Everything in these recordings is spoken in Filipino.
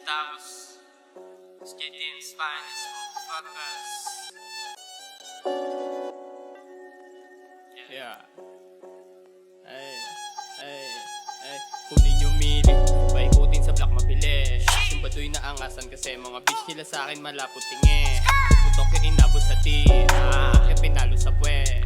centavos. Os JDM's finest motherfuckers. Yeah. Ay. Kunin yung mili, paikutin sa block mabilis. Yung baduy na angasan kasi mga bitch nila sa akin malapot tingin. Putok yung inabot sa tis, kaya pinalo sa puwet.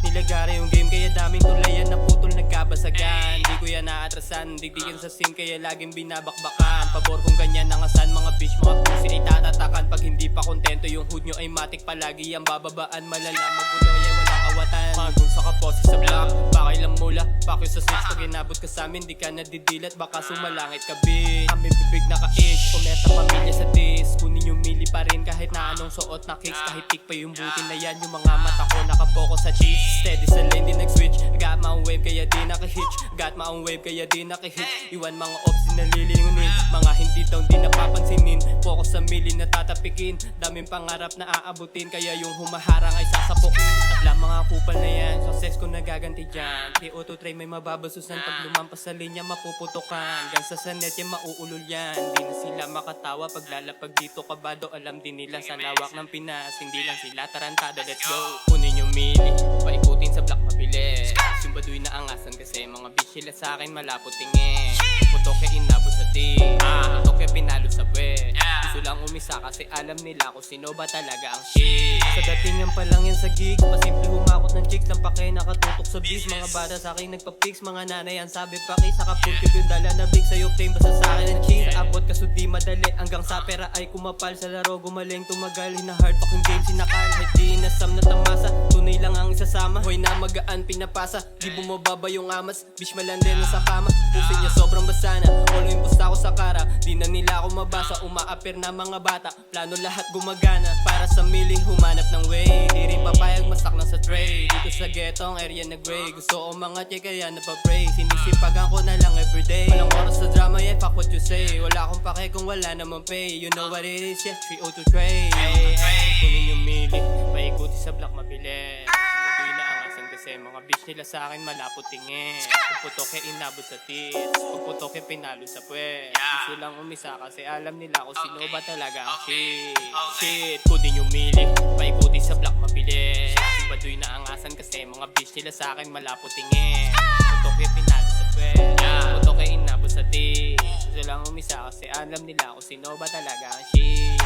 Nilagara yung game kaya daming tulayan na putol nagkabasagan. Di ko yan naatrasan, digdigan sa sim kaya laging binabakbakan. Pabor kung ganyan nangasan, mga bitch mga pussy ay tatatakan. Pag hindi pa kontento yung hood nyo ay matik palagi ang bababaan. Malala magulo ay walang awatan. Magun sa kaposes sa block, pakay lang mula, pakyo sa switch. Pag inabot ka sa amin di ka nadidilat, baka sumalangit ka bitch. Kami bibig naka-inch, kumeta pamilya sa disc. Kunin yung mili pa rin kahit na anong suot na kicks. Kahit tik pa yung buti na yan, yung mga mata ko nakapokus sa cheese. Steady sa lane di nag-switch, got my own wave kaya di nakahitch. Got my own wave kaya di nakahitch. Iwan mga ops na nalilingunin, mga hindi daw di napapansinin. Focus sa mili na tatapikin, daming pangarap na aabutin. Kaya yung humaharang ay sasapukin. At lang mga kupal na yan, success ko nagaganti dyan. Kaya auto-try may mababasusan, pag lumampas sa linya mapuputukan. Gansa sa net yan mauulol yan, di na sila makatawa. Pag lalapag dito kabado, alam din nila sa lawak ng Pinas. Hindi lang sila tarantado, let's go. Kunin yung mili, paikutin sa block mabilis. Yung baduy na angasan kasi mga bitch nila sa akin malapot tingin. Putok kaya inabot sa tis, putok kaya pinalo sa puwet. Gusto lang umisa kasi alam nila kung sino ba talaga ang shit. Sa datingan pa lang yan sa gig, pasimple humakot ng chicks lang pa kayo nakatutok sa bis. Mga bata sa akin nagpa-fix, mga nanay ang sabi pa kay saka full kip yung dala na big. Sa'yo claim basta sa akin ang cheese. Sa abot kaso di madali, hanggang sa pera ay kumapal. Sa laro gumaling tumagal, hina-hard pack yung game sinakal. Kahit di inasam na tamasa, tunay lang ang isasama. Hoy na magaan pinapasa, di bumababa yung amas. Bitch malande na sa kama, pusi niya sobrang basa na. Olo yung pusta ko sa kara, di na nila ako mabasa. Umaapir na mga bata, plano lahat gumagana. Para sa mili humanap ng way, di rin papayag masak na sa tray. Dito sa ghetong area na gray, gusto ko mga check kaya napapray. Sinisipagan ko na lang everyday, walang oras sa drama yeah, fuck what you say. Wala akong pake kung wala naman pay, you know what it is yeah, 302 tray. Kunin yung mili, paikuti sa block mabilis. Sumadoy na angasan kasi mga bitch nila sa akin malapot tingin. Kung putok kaya inabot sa tis, kung putok kaya pinalo sa puwet. Gusto lang umisa kasi alam nila kung sino ba talaga ang shit. Kunin yung mili, paikuti sa block mabilis. Yung baduy na angasan kasi mga bitch nila sa akin malapot tingin. Putok kaya pinalo sa puwet, putok kaya inabot sa tis. Gusto lang umisa kasi alam nila kung sino ba talaga ang shit.